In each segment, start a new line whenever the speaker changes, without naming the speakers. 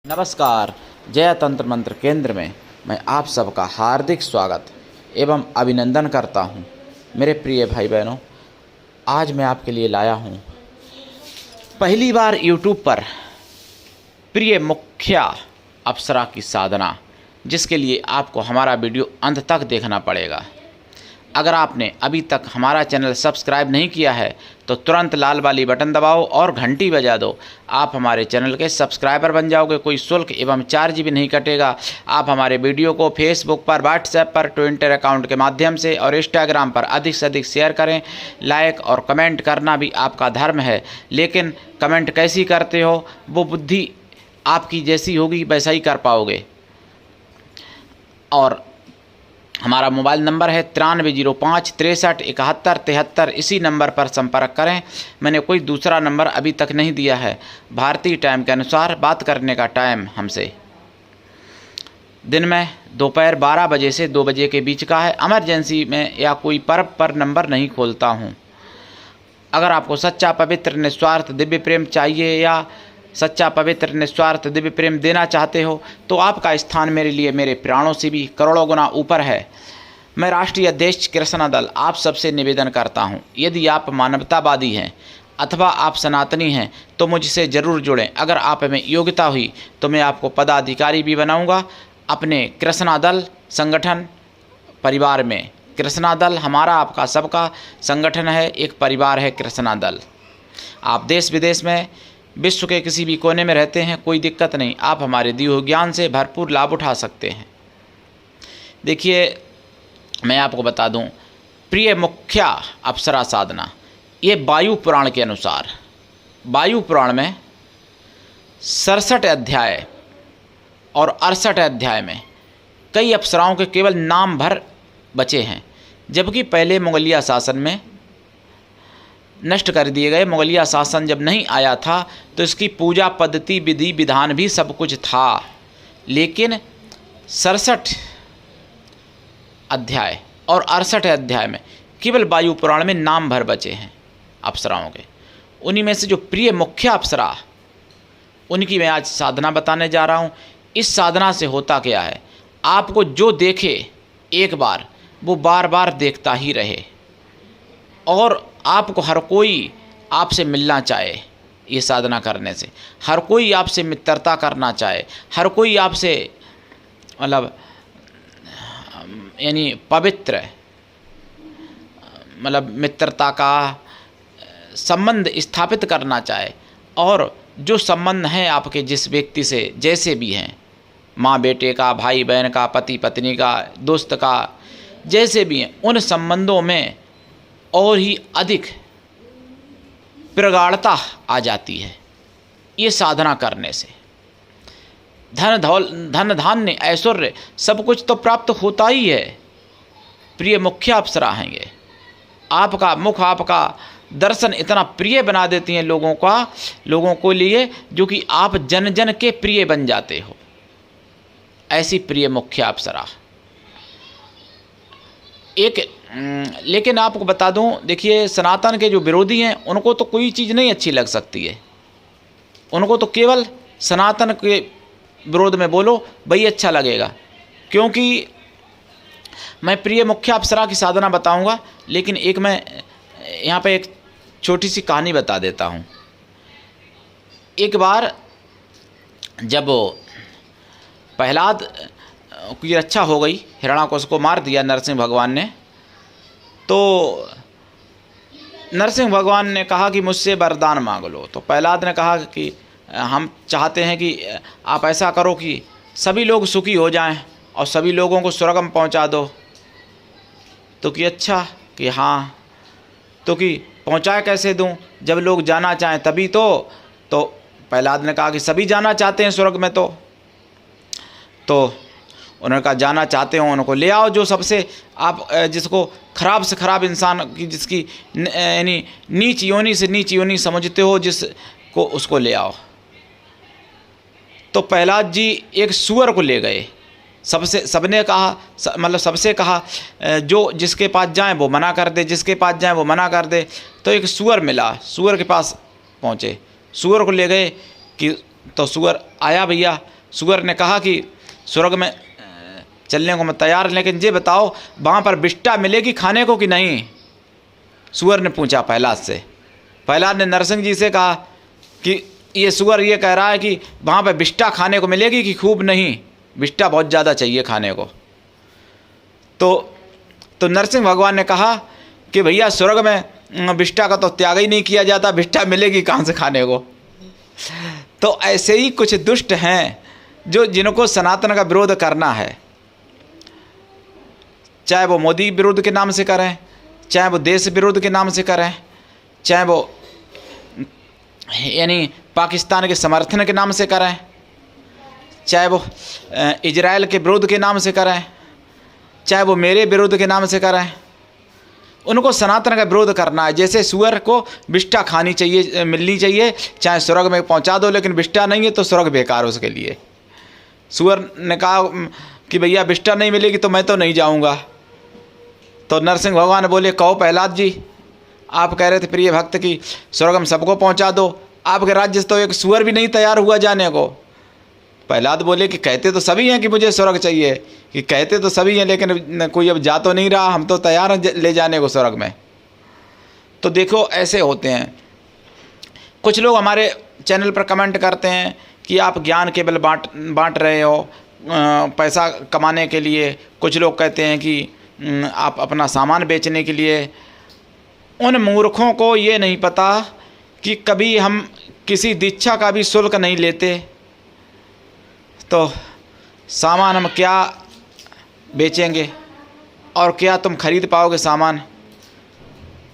नमस्कार। जय तंत्र मंत्र केंद्र में मैं आप सबका हार्दिक स्वागत एवं अभिनंदन करता हूं। मेरे प्रिय भाई बहनों, आज मैं आपके लिए लाया हूं पहली बार YouTube पर प्रिय मुख्या अप्सरा की साधना, जिसके लिए आपको हमारा वीडियो अंत तक देखना पड़ेगा। अगर आपने अभी तक हमारा चैनल सब्सक्राइब नहीं किया है तो तुरंत लाल वाली बटन दबाओ और घंटी बजा दो। आप हमारे चैनल के सब्सक्राइबर बन जाओगे। कोई शुल्क एवं चार्ज भी नहीं कटेगा। आप हमारे वीडियो को फेसबुक पर, व्हाट्सएप पर, ट्विटर अकाउंट के माध्यम से और इंस्टाग्राम पर अधिक से अधिक शेयर करें। लाइक और कमेंट करना भी आपका धर्म है, लेकिन कमेंट कैसी करते हो वो बुद्धि आपकी जैसी होगी वैसा ही कर पाओगे। और हमारा मोबाइल नंबर है 9305 63 71 73। इसी नंबर पर संपर्क करें। मैंने कोई दूसरा नंबर अभी तक नहीं दिया है। भारतीय टाइम के अनुसार बात करने का टाइम हमसे दिन में दोपहर 12 बजे से 2 बजे के बीच का है। इमरजेंसी में या कोई पर्व पर नंबर नहीं खोलता हूँ। अगर आपको सच्चा पवित्र निस्वार्थ दिव्य प्रेम चाहिए या सच्चा पवित्र निस्वार्थ दिव्य प्रेम देना चाहते हो तो आपका स्थान मेरे लिए मेरे प्राणों से भी करोड़ों गुना ऊपर है। मैं राष्ट्रीय अध्यक्ष कृष्णा दल आप सबसे निवेदन करता हूं, यदि आप मानवतावादी हैं अथवा आप सनातनी हैं तो मुझसे ज़रूर जुड़ें। अगर आप में योग्यता हुई तो मैं आपको पदाधिकारी भी बनाऊंगा अपने कृष्णा दल संगठन परिवार में। कृष्णा दल हमारा आपका सबका संगठन है, एक परिवार है कृष्णा दल। आप देश विदेश में विश्व के किसी भी कोने में रहते हैं, कोई दिक्कत नहीं, आप हमारे दिए हुए ज्ञान से भरपूर लाभ उठा सकते हैं। देखिए, मैं आपको बता दूं, प्रिय मुख्या अप्सरा साधना ये वायु पुराण के अनुसार, वायु पुराण में 67 अध्याय और 68 अध्याय में कई अप्सराओं के केवल नाम भर बचे हैं, जबकि पहले मुगलिया शासन में नष्ट कर दिए गए। मुगलिया शासन जब नहीं आया था तो इसकी पूजा पद्धति विधि विधान भी सब कुछ था, लेकिन 67 अध्याय और 68 अध्याय में केवल वायु पुराण में नाम भर बचे हैं अप्सराओं के। उन्हीं में से जो प्रिय मुख्य अप्सरा, उनकी मैं आज साधना बताने जा रहा हूँ। इस साधना से होता क्या है, आपको जो देखे एक बार वो बार बार देखता ही रहे और आपको हर कोई आपसे मिलना चाहे। ये साधना करने से हर कोई आपसे मित्रता करना चाहे, हर कोई आपसे मतलब यानी पवित्र मतलब मित्रता का संबंध स्थापित करना चाहे। और जो संबंध हैं आपके जिस व्यक्ति से जैसे भी हैं, माँ बेटे का, भाई बहन का, पति पत्नी का, दोस्त का, जैसे भी हैं, उन संबंधों में और ही अधिक प्रगाढ़ता आ जाती है ये साधना करने से। धन धान्य ऐश्वर्य सब कुछ तो प्राप्त होता ही है। प्रिय मुख्य अप्सरा हैं ये। आपका मुख, आपका दर्शन इतना प्रिय बना देती हैं लोगों को लिए, जो कि आप जन जन के प्रिय बन जाते हो। ऐसी प्रिय मुख्य अप्सरा एक। लेकिन आपको बता दूं, देखिए, सनातन के जो विरोधी हैं उनको तो कोई चीज़ नहीं अच्छी लग सकती है। उनको तो केवल सनातन के विरोध में बोलो वही अच्छा लगेगा। क्योंकि मैं प्रिय मुख्य अप्सरा की साधना बताऊंगा, लेकिन एक मैं यहाँ पे एक छोटी सी कहानी बता देता हूँ। एक बार जब प्रहलाद की रक्षा हो गई, हिरण्याकश को मार दिया नरसिंह भगवान ने, तो नरसिंह भगवान ने कहा कि मुझसे वरदान मांग लो। तो प्रहलाद ने कहा कि हम चाहते हैं कि आप ऐसा करो कि सभी लोग सुखी हो जाएं और सभी लोगों को स्वर्ग में पहुंचा दो। तो कि अच्छा, कि हाँ, तो कि पहुंचाए कैसे दूं, जब लोग जाना चाहें तभी तो प्रहलाद ने कहा कि सभी जाना चाहते हैं स्वर्ग में। तो उन्होंने कहा जाना चाहते हो उनको ले आओ, जो सबसे आप जिसको खराब से खराब इंसान की, जिसकी यानी नीच योनि से नीच योनि समझते हो जिसको, उसको ले आओ। तो प्रहलाद जी एक सूअर को ले गए। सबने कहा, मतलब सबसे कहा जो जिसके पास जाए वो मना कर दे, जिसके पास जाए वो मना कर दे। तो एक सूअर मिला, सूअर के पास पहुँचे, सूअर को ले गए कि तो सूअर आया भैया, सुअर ने कहा कि स्वर्ग में चलने को मैं तैयार, लेकिन ये बताओ वहाँ पर बिष्टा मिलेगी खाने को कि नहीं? सुअर ने पूछा प्रहलाद से। प्रहलाद ने नरसिंह जी से कहा कि ये सुअर ये कह रहा है कि वहाँ पर बिष्टा खाने को मिलेगी कि खूब नहीं, बिष्टा बहुत ज़्यादा चाहिए खाने को। तो नरसिंह भगवान ने कहा कि भैया स्वर्ग में बिष्टा का तो त्याग ही नहीं किया जाता, बिष्टा मिलेगी कहाँ से खाने को? तो ऐसे ही कुछ दुष्ट हैं जिनको सनातन का विरोध करना है, चाहे वो मोदी विरोध के नाम से करें, चाहे वो देश विरोध के नाम से करें, चाहे वो यानी पाकिस्तान के समर्थन के नाम से करें, चाहे वो इजराइल के विरोध के नाम से करें, चाहे वो मेरे विरोध के नाम से करें, उनको सनातन का विरोध करना है। जैसे सुअर को बिष्टा खानी चाहिए, मिलनी चाहिए, चाहे स्वर्ग में पहुंचा दो, लेकिन बिष्टा नहीं है तो स्वर्ग बेकार उसके लिए। सुअर ने कहा कि भैया बिष्टा नहीं मिलेगी तो मैं तो नहीं जाऊंगा। तो नरसिंह भगवान बोले, कहो प्रहलाद जी, आप कह रहे थे प्रिय भक्त की स्वर्ग में सबको पहुंचा दो, आपके राज्य से तो एक सुअर भी नहीं तैयार हुआ जाने को। प्रहलाद बोले कि कहते तो सभी हैं कि मुझे स्वर्ग चाहिए, कि कहते तो सभी हैं, लेकिन कोई अब जा तो नहीं रहा, हम तो तैयार हैं ले जाने को स्वर्ग में। तो देखो ऐसे होते हैं। कुछ लोग हमारे चैनल पर कमेंट करते हैं कि आप ज्ञान केवल बांट रहे हो पैसा कमाने के लिए। कुछ लोग कहते हैं कि आप अपना सामान बेचने के लिए। उन मूर्खों को ये नहीं पता कि कभी हम किसी दीक्षा का भी शुल्क नहीं लेते, तो सामान हम क्या बेचेंगे और क्या तुम खरीद पाओगे सामान?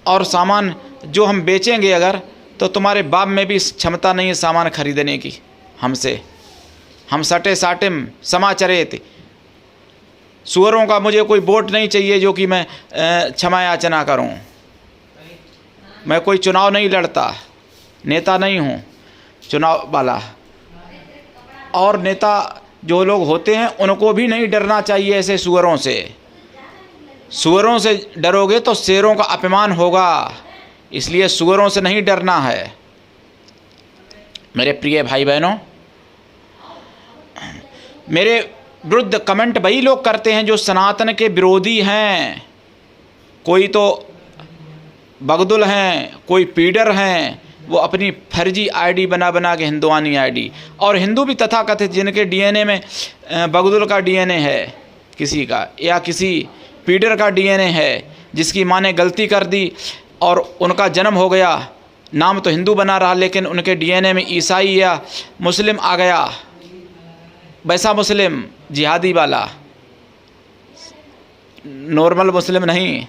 और सामान जो हम बेचेंगे अगर, तो तुम्हारे बाप में भी क्षमता नहीं है सामान खरीदने की हमसे। हम सटे साटिम समाचरेत। सुअरों का मुझे कोई वोट नहीं चाहिए जो कि मैं क्षमा याचना करूं। मैं कोई चुनाव नहीं लड़ता, नेता नहीं हूं चुनाव वाला। और नेता जो लोग होते हैं उनको भी नहीं डरना चाहिए ऐसे सुअरों से। सुअरों से डरोगे तो शेरों का अपमान होगा, इसलिए सुअरों से नहीं डरना है। मेरे प्रिय भाई बहनों, मेरे विरुद्ध कमेंट वही लोग करते हैं जो सनातन के विरोधी हैं। कोई तो बगदुल हैं, कोई पीडर हैं, वो अपनी फर्जी आईडी बना के हिंदुआनी आईडी। और हिंदू भी तथाकथित जिनके डीएनए में बगदुल का डीएनए है किसी का, या किसी पीडर का डीएनए है जिसकी माँ ने गलती कर दी और उनका जन्म हो गया, नाम तो हिंदू बना रहा लेकिन उनके डीएनए में ईसाई या मुस्लिम आ गया, वैसा मुस्लिम जिहादी वाला, नॉर्मल मुस्लिम नहीं।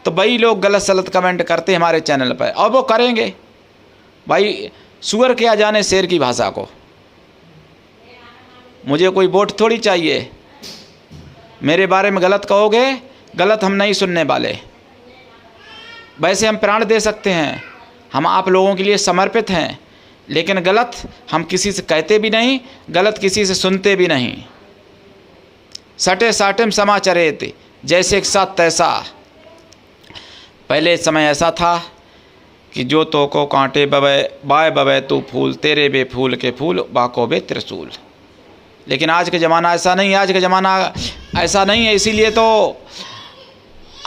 तो वही लोग गलत सलत कमेंट करते हैं हमारे चैनल पर, और वो करेंगे। भाई सुअर क्या जाने शेर की भाषा को, मुझे कोई वोट थोड़ी चाहिए। मेरे बारे में गलत कहोगे, गलत हम नहीं सुनने वाले। वैसे हम प्राण दे सकते हैं, हम आप लोगों के लिए समर्पित हैं, लेकिन गलत हम किसी से कहते भी नहीं, गलत किसी से सुनते भी नहीं। सटे साटिम समाचरेत, जैसे एक साथ तैसा। पहले समय ऐसा था कि जो तो को कांटे बवे बाय बवे तू फूल, तेरे बे फूल के फूल बाको बे त्रिशूल। लेकिन आज का ज़माना ऐसा नहीं है, आज का ज़माना ऐसा नहीं है। इसीलिए तो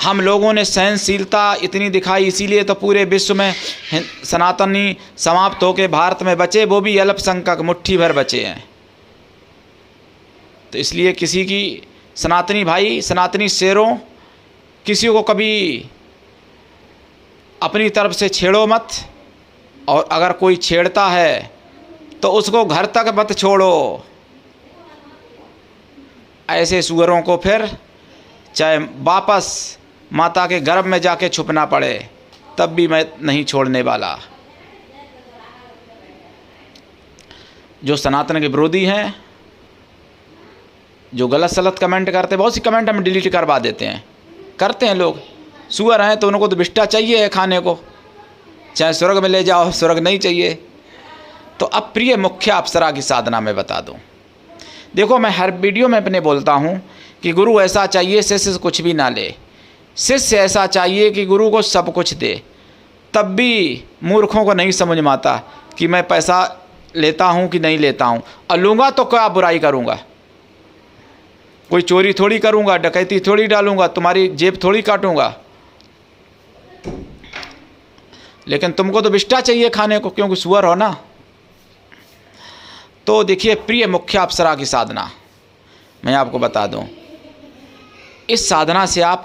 हम लोगों ने सहनशीलता इतनी दिखाई, इसीलिए तो पूरे विश्व में सनातनी समाप्त होकर भारत में बचे, वो भी अल्पसंख्यक मुट्ठी भर बचे हैं। तो इसलिए किसी की सनातनी भाई, सनातनी शेरों, किसी को कभी अपनी तरफ से छेड़ो मत, और अगर कोई छेड़ता है तो उसको घर तक मत छोड़ो। ऐसे सुअरों को फिर चाहे वापस माता के गर्भ में जाके छुपना पड़े, तब भी मैं नहीं छोड़ने वाला। जो सनातन के विरोधी हैं, जो गलत सलत कमेंट करते, बहुत सी कमेंट हम डिलीट करवा देते हैं, करते हैं लोग। सुअर हैं तो उनको तो बिष्टा चाहिए है खाने को, चाहे स्वर्ग में ले जाओ, स्वर्ग नहीं चाहिए। तो अब प्रिय मुख्य अप्सरा की साधना में बता दूं। देखो, मैं हर वीडियो में अपने बोलता हूं कि गुरु ऐसा चाहिए शिष्य से कुछ भी ना ले, शिष्य ऐसा चाहिए कि गुरु को सब कुछ दे। तब भी मूर्खों को नहीं समझ में आता कि मैं पैसा लेता हूँ कि नहीं लेता हूँ, और लूँगा तो क्या बुराई करूँगा? कोई चोरी थोड़ी करूँगा, डकैती थोड़ी डालूँगा, तुम्हारी जेब थोड़ी काटूँगा। लेकिन तुमको तो बिष्टा चाहिए खाने को, क्योंकि सुअर हो ना। तो देखिए प्रिय मुख्य अप्सरा की साधना मैं आपको बता दूं, इस साधना से आप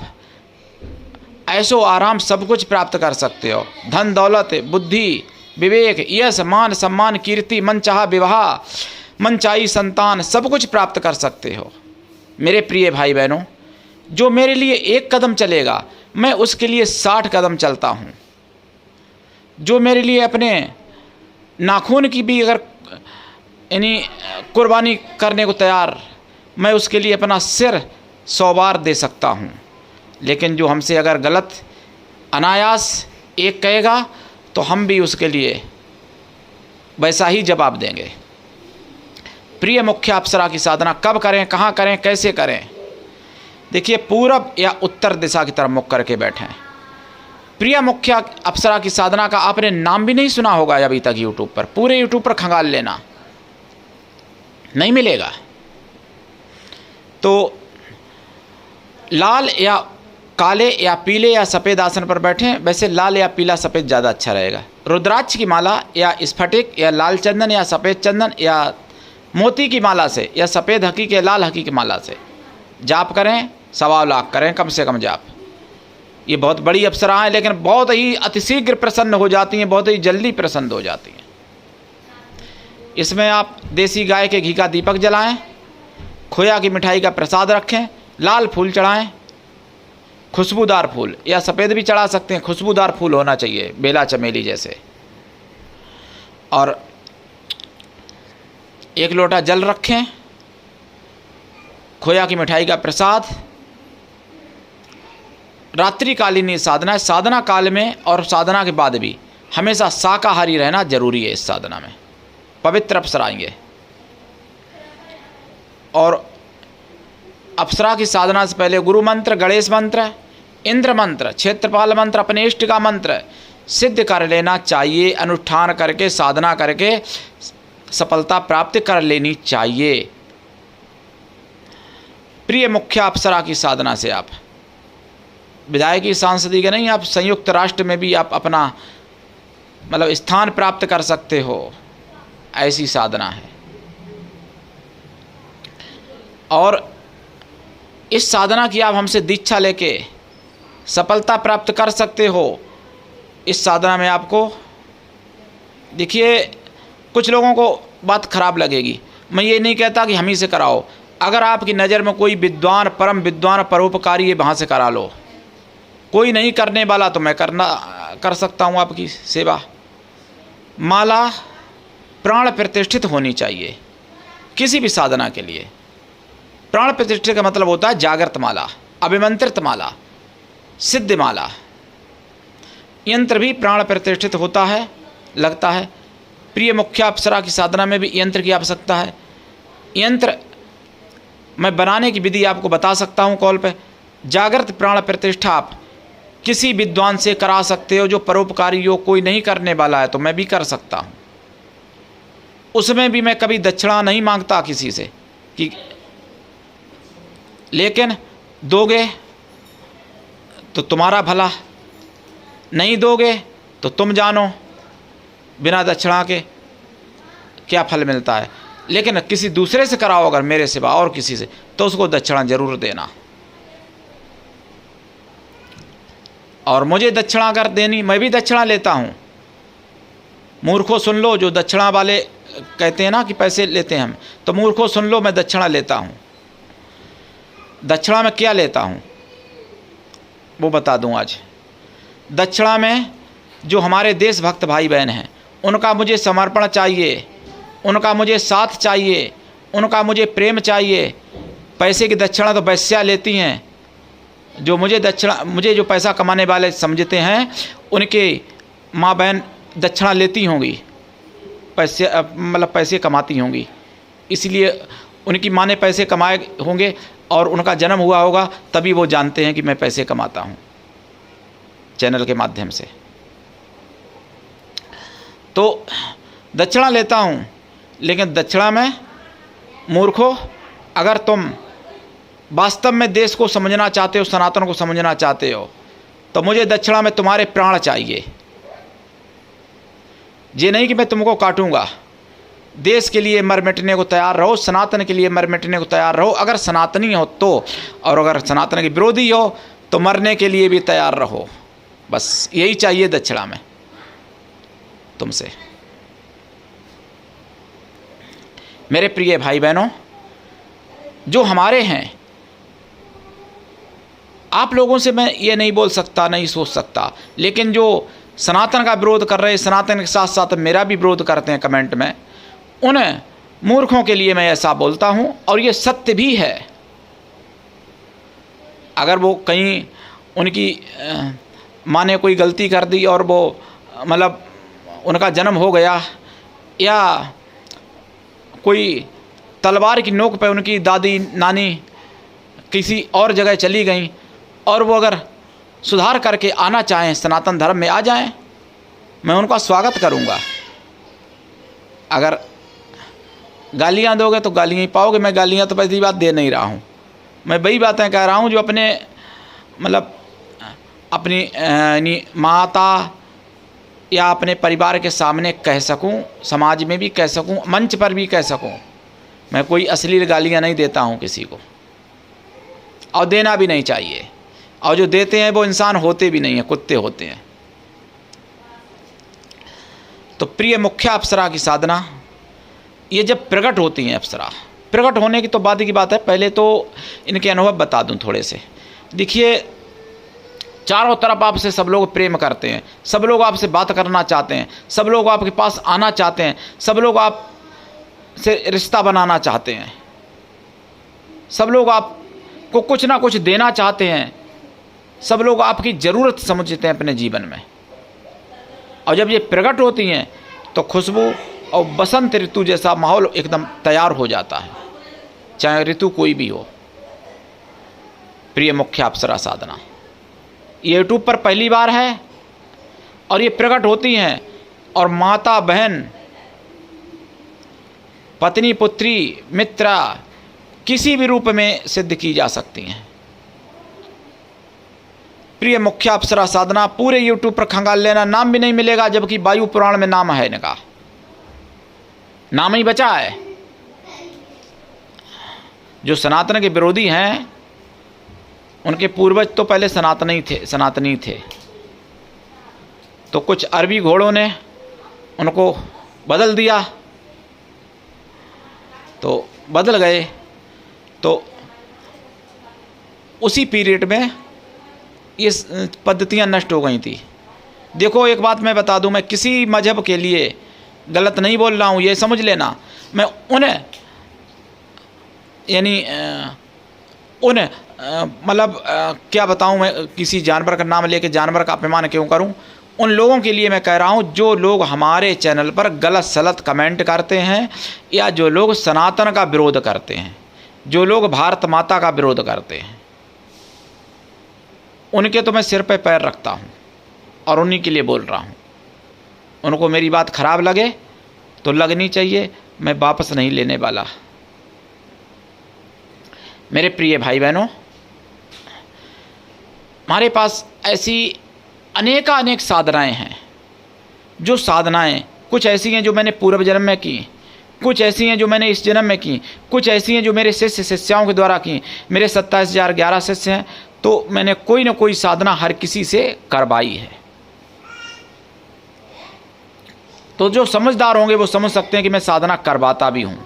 ऐशो आराम सब कुछ प्राप्त कर सकते हो। धन दौलत, बुद्धि, विवेक, यश, मान, सम्मान, कीर्ति, मनचाहा विवाह, मनचाही संतान, सब कुछ प्राप्त कर सकते हो। मेरे प्रिय भाई बहनों, जो मेरे लिए 1 कदम चलेगा मैं उसके लिए 60 कदम चलता हूँ। जो मेरे लिए अपने नाखून की भी अगर यानी कुर्बानी करने को तैयार, मैं उसके लिए अपना सिर 100 बार दे सकता हूँ। लेकिन जो हमसे अगर गलत अनायास एक कहेगा तो हम भी उसके लिए वैसा ही जवाब देंगे। प्रिय मुख्य अप्सरा की साधना कब करें, कहाँ करें, कैसे करें? देखिए पूरब या उत्तर दिशा की तरफ मुख करके बैठें। प्रिय मुख्य अप्सरा की साधना का आपने नाम भी नहीं सुना होगा अभी तक यूट्यूब पर। पूरे यूट्यूब पर खंगाल लेना, नहीं मिलेगा। तो लाल या काले या पीले या सफ़ेद आसन पर बैठें। वैसे लाल या पीला सफ़ेद ज़्यादा अच्छा रहेगा। रुद्राक्ष की माला या स्फटिक या लाल चंदन या सफ़ेद चंदन या मोती की माला से या सफ़ेद हकी के लाल हकी की माला से जाप करें। 1.25 लाख करें कम से कम जाप। ये बहुत बड़ी अप्सरा हैं, लेकिन बहुत ही अतिशीघ्र प्रसन्न हो जाती हैं, बहुत ही जल्दी प्रसन्न हो जाती हैं। इसमें आप देसी गाय के घी का दीपक जलाएं, खोया की मिठाई का प्रसाद रखें, लाल फूल चढ़ाएं, खुशबूदार फूल या सफ़ेद भी चढ़ा सकते हैं, खुशबूदार फूल होना चाहिए, बेला चमेली जैसे। और 1 लोटा जल रखें, खोया की मिठाई का प्रसाद। रात्रिकालीन साधना है। साधना काल में और साधना के बाद भी हमेशा शाकाहारी रहना जरूरी है। इस साधना में पवित्र अप्सरा आएंगे। और अप्सरा की साधना से पहले गुरु मंत्र, गणेश मंत्र, इंद्र मंत्र, क्षेत्रपाल मंत्र, अपने इष्ट का मंत्र सिद्ध कर लेना चाहिए। अनुष्ठान करके, साधना करके सफलता प्राप्त कर लेनी चाहिए। प्रिय मुख्य अप्सरा की साधना से आप विधायकी सांसदीय के नहीं, आप संयुक्त राष्ट्र में भी आप अपना मतलब स्थान प्राप्त कर सकते हो। ऐसी साधना है। और इस साधना की आप हमसे दीक्षा लेके सफलता प्राप्त कर सकते हो। इस साधना में आपको देखिए, कुछ लोगों को बात खराब लगेगी। मैं ये नहीं कहता कि हम ही से कराओ। अगर आपकी नज़र में कोई विद्वान, परम विद्वान, परोपकारी है, वहाँ से करा लो। कोई नहीं करने वाला तो मैं कर सकता हूँ आपकी सेवा। माला प्राण प्रतिष्ठित होनी चाहिए किसी भी साधना के लिए। प्राण प्रतिष्ठित का मतलब होता है जागृत माला, अभिमंत्रित माला, सिद्ध माला। यंत्र भी प्राण प्रतिष्ठित होता है, लगता है। प्रिय मुख्य अप्सरा की साधना में भी यंत्र की आवश्यकता है। यंत्र मैं बनाने की विधि आपको बता सकता हूँ कॉल पे। जागृत प्राण प्रतिष्ठा आप किसी विद्वान से करा सकते हो जो परोपकारी हो। कोई नहीं करने वाला है तो मैं भी कर सकता हूँ। उसमें भी मैं कभी दक्षिणा नहीं मांगता किसी से कि, लेकिन दोगे तो तुम्हारा भला, नहीं दोगे तो तुम जानो बिना दक्षिणा के क्या फल मिलता है। लेकिन किसी दूसरे से कराओ अगर मेरे सिवा और किसी से, तो उसको दक्षिणा जरूर देना। और मुझे दक्षिणा अगर देनी, मैं भी दक्षिणा लेता हूँ। मूर्खों सुन लो, जो दक्षिणा वाले कहते हैं ना कि पैसे लेते हैं हम, तो मूर्खों सुन लो, मैं दक्षिणा लेता हूँ। दक्षिणा में क्या लेता हूँ वो बता दूँ आज। दक्षिणा में जो हमारे देशभक्त भाई बहन हैं उनका मुझे समर्पण चाहिए, उनका मुझे साथ चाहिए, उनका मुझे प्रेम चाहिए। पैसे की दक्षिणा तो वैश्या लेती हैं। जो मुझे जो पैसा कमाने वाले समझते हैं उनके माँ बहन दक्षिणा लेती होंगी, पैसे मतलब पैसे कमाती होंगी। इसलिए उनकी माँ ने पैसे कमाए होंगे और उनका जन्म हुआ होगा, तभी वो जानते हैं कि मैं पैसे कमाता हूँ चैनल के माध्यम से। तो दक्षिणा लेता हूँ लेकिन दक्षिणा में मूर्खों, अगर तुम वास्तव में देश को समझना चाहते हो, सनातन को समझना चाहते हो, तो मुझे दक्षिणा में तुम्हारे प्राण चाहिए। ये नहीं कि मैं तुमको काटूंगा। देश के लिए मर मिटने को तैयार रहो, सनातन के लिए मर मिटने को तैयार रहो। अगर सनातनी हो तो, और अगर सनातन के विरोधी हो तो मरने के लिए भी तैयार रहो। बस यही चाहिए दक्षिणा में तुमसे। मेरे प्रिय भाई बहनों, जो हमारे हैं, आप लोगों से मैं ये नहीं बोल सकता, नहीं सोच सकता, लेकिन जो सनातन का विरोध कर रहे, सनातन के साथ साथ मेरा भी विरोध करते हैं कमेंट में, उन मूर्खों के लिए मैं ऐसा बोलता हूँ, और ये सत्य भी है। अगर वो कहीं उनकी माँ ने कोई गलती कर दी और वो मतलब उनका जन्म हो गया, या कोई तलवार की नोक पे उनकी दादी नानी किसी और जगह चली गई, और वो अगर सुधार करके आना चाहें, सनातन धर्म में आ जाएं, मैं उनका स्वागत करूंगा। अगर गालियां दोगे तो गालियां ही पाओगे। मैं गालियां तो पहली बात दे नहीं रहा हूं, मैं वही बातें कह रहा हूं जो अपने मतलब अपनी माता या अपने परिवार के सामने कह सकूं, समाज में भी कह सकूं, मंच पर भी कह सकूं। मैं कोई अश्लील गालियां नहीं देता हूं किसी को, और देना भी नहीं चाहिए। और जो देते हैं वो इंसान होते भी नहीं हैं, कुत्ते होते हैं। तो प्रिय मुख्य अप्सरा की साधना, ये जब प्रकट होती हैं अप्सरा, प्रकट होने की तो बाद की बात है, पहले तो इनके अनुभव बता दूं थोड़े से। देखिए, चारों तरफ आपसे सब लोग प्रेम करते हैं, सब लोग आपसे बात करना चाहते हैं, सब लोग आपके पास आना चाहते हैं, सब लोग आपसे रिश्ता बनाना चाहते हैं, सब लोग आपको कुछ ना कुछ देना चाहते हैं, सब लोग आपकी ज़रूरत समझते हैं अपने जीवन में। और जब ये प्रकट होती हैं तो खुशबू और बसंत ऋतु जैसा माहौल एकदम तैयार हो जाता है, चाहे ऋतु कोई भी हो। प्रिय मुख्य अप्सरा साधना ये यूट्यूब पर पहली बार है, और ये प्रकट होती हैं, और माता बहन, पत्नी, पुत्री, मित्रा, किसी भी रूप में सिद्ध की जा सकती हैं। प्रिय मुख्य अप्सरा साधना पूरे यूट्यूब पर खंगाल लेना, नाम भी नहीं मिलेगा, जबकि वायु पुराण में नाम है इनका, नाम ही बचा है। जो सनातन के विरोधी हैं, उनके पूर्वज तो पहले सनातनी थे। तो कुछ अरबी घोड़ों ने उनको बदल दिया, तो बदल गए। तो उसी पीरियड में ये पद्धतियाँ नष्ट हो गई थी। देखो, एक बात मैं बता दूं, मैं किसी मजहब के लिए गलत नहीं बोल रहा हूँ, ये समझ लेना। मैं उन्हें यानी मतलब क्या बताऊं, मैं किसी जानवर का नाम लेके जानवर का अपमान क्यों करूं। उन लोगों के लिए मैं कह रहा हूं जो लोग हमारे चैनल पर गलत सलत कमेंट करते हैं, या जो लोग सनातन का विरोध करते हैं, जो लोग भारत माता का विरोध करते हैं, उनके तो मैं सिर पे पैर रखता हूं, और उन्हीं के लिए बोल रहा हूं। उनको मेरी बात खराब लगे तो लगनी चाहिए, मैं वापस नहीं लेने वाला। मेरे प्रिय भाई बहनों, हमारे पास ऐसी अनेक साधनाएं हैं। जो साधनाएं कुछ ऐसी हैं जो मैंने पूर्व जन्म में की, कुछ ऐसी हैं जो मैंने इस जन्म में की, कुछ ऐसी हैं जो मेरे शिष्य शिष्याओं के द्वारा की। मेरे 27,011 शिष्य हैं, तो मैंने कोई ना कोई साधना हर किसी से करवाई है। तो जो समझदार होंगे वो समझ सकते हैं कि मैं साधना करवाता भी हूँ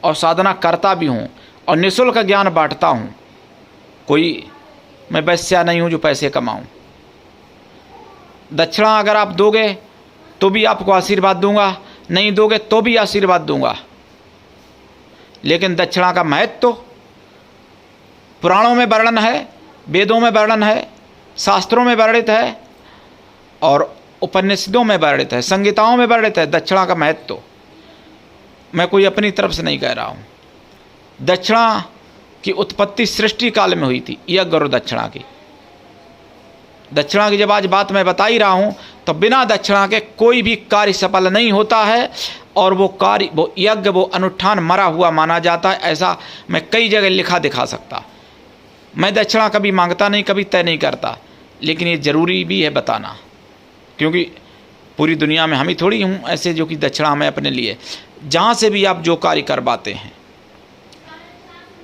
और साधना करता भी हूँ और निःशुल्क ज्ञान बांटता हूँ। कोई मैं वैश्या नहीं हूँ जो पैसे कमाऊँ। दक्षिणा अगर आप दोगे तो भी आपको आशीर्वाद दूंगा, नहीं दोगे तो भी आशीर्वाद दूंगा। लेकिन दक्षिणा का महत्व तो पुराणों में वर्णन है, वेदों में वर्णन है, शास्त्रों में वर्णित है और उपनिषदों में वर्णित है, संहिताओं में वर्णित है। दक्षिणा का महत्व तो मैं कोई अपनी तरफ से नहीं कह रहा हूँ। दक्षिणा की उत्पत्ति सृष्टि काल में हुई थी, यह गौरव दक्षिणा की। दक्षिणा की जब आज बात मैं बता ही रहा हूँ तो बिना दक्षिणा के कोई भी कार्य सफल नहीं होता है। और वो कार्य, वो यज्ञ, वो अनुष्ठान मरा हुआ माना जाता है। ऐसा मैं कई जगह लिखा दिखा सकता। मैं दक्षिणा कभी मांगता नहीं, कभी तय नहीं करता, लेकिन ये ज़रूरी भी है बताना, क्योंकि पूरी दुनिया में हम ही थोड़ी हूँ ऐसे जो कि दक्षिणा में अपने लिए। जहाँ से भी आप जो कार्य करवाते हैं,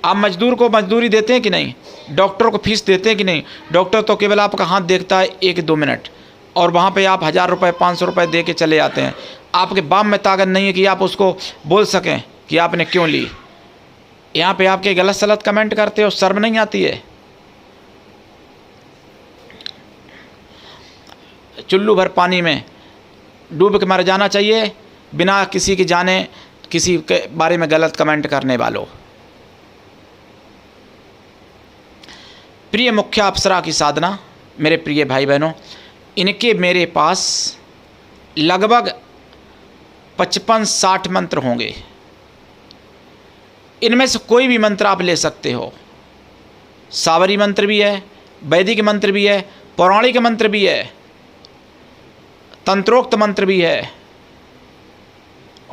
आप मजदूर को मजदूरी देते हैं कि नहीं, डॉक्टर को फीस देते हैं कि नहीं। डॉक्टर तो केवल आपका हाथ देखता है 1-2 मिनट, और वहाँ पे आप 1000 रुपये 500 रुपये दे के चले आते हैं। आपके बाप में ताकत नहीं है कि आप उसको बोल सकें कि आपने क्यों ली। यहाँ पे आपके गलत सलत कमेंट करते हो, शर्म नहीं आती है। चुल्लू भर पानी में डूब के मर जाना चाहिए बिना किसी की जाने, किसी के बारे में गलत कमेंट करने वालों। प्रिय मुख्य अप्सरा की साधना, मेरे प्रिय भाई बहनों, इनके मेरे पास लगभग 55-60 मंत्र होंगे। इनमें से कोई भी मंत्र आप ले सकते हो। सावरी मंत्र भी है, वैदिक मंत्र भी है, पौराणिक मंत्र भी है, तंत्रोक्त मंत्र भी है,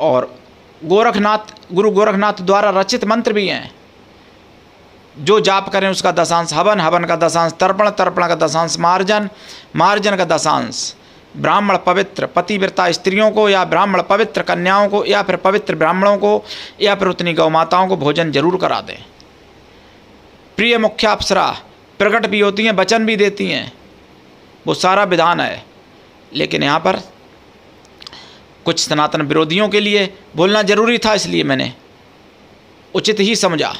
और गुरु गोरखनाथ द्वारा रचित मंत्र भी हैं। जो जाप करें उसका दशांश हवन, हवन का दशांश तर्पण, तर्पण का दशांश मार्जन, मार्जन का दशांश ब्राह्मण पवित्र पतिव्रता स्त्रियों को, या ब्राह्मण पवित्र कन्याओं को, या फिर पवित्र ब्राह्मणों को, या फिर उतनी गौ माताओं को भोजन जरूर करा दें। प्रिय मुख्य अप्सरा प्रकट भी होती हैं, वचन भी देती हैं, वो सारा विधान है। लेकिन यहाँ पर कुछ सनातन विरोधियों के लिए बोलना जरूरी था, इसलिए मैंने उचित ही समझा।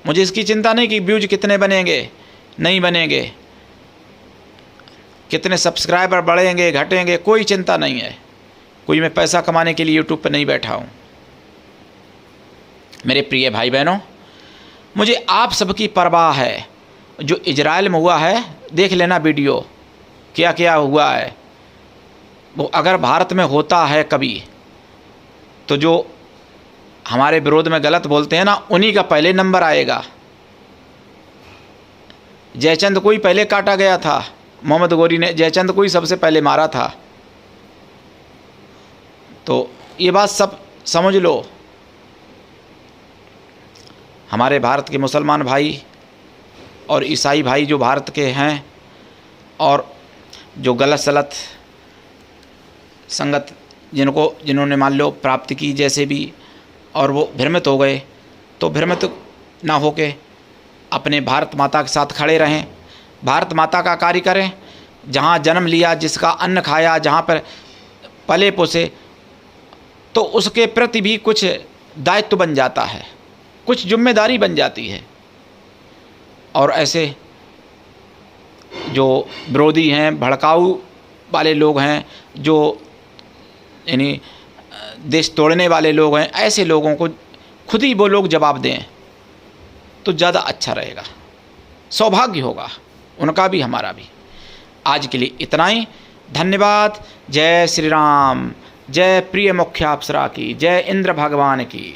मुझे इसकी चिंता नहीं कि व्यूज कितने बनेंगे, नहीं बनेंगे, कितने सब्सक्राइबर बढ़ेंगे घटेंगे, कोई चिंता नहीं है। कोई मैं पैसा कमाने के लिए यूट्यूब पर नहीं बैठा हूँ। मेरे प्रिय भाई बहनों, मुझे आप सबकी परवाह है। जो इजराइल में हुआ है, देख लेना वीडियो, क्या क्या हुआ है। वो अगर भारत में होता है कभी, तो जो हमारे विरोध में गलत बोलते हैं ना, उन्हीं का पहले नंबर आएगा। जयचंद को ही पहले काटा गया था, मोहम्मद गोरी ने जयचंद को ही सबसे पहले मारा था। तो ये बात सब समझ लो। हमारे भारत के मुसलमान भाई और ईसाई भाई जो भारत के हैं, और जो गलत सलत संगत जिन्होंने मान लो प्राप्ति की जैसे भी, और वो भ्रमित हो गए, तो भ्रमित ना होके अपने भारत माता के साथ खड़े रहें, भारत माता का कार्य करें। जहाँ जन्म लिया, जिसका अन्न खाया, जहाँ पर पले पोसे, तो उसके प्रति भी कुछ दायित्व बन जाता है, कुछ जिम्मेदारी बन जाती है। और ऐसे जो विरोधी हैं, भड़काऊ वाले लोग हैं, जो यानी देश तोड़ने वाले लोग हैं, ऐसे लोगों को खुद ही वो लोग जवाब दें तो ज़्यादा अच्छा रहेगा, सौभाग्य होगा उनका भी हमारा भी। आज के लिए इतना ही। धन्यवाद। जय श्री राम। जय प्रिय मुख्य अप्सरा की, जय इंद्र भगवान की।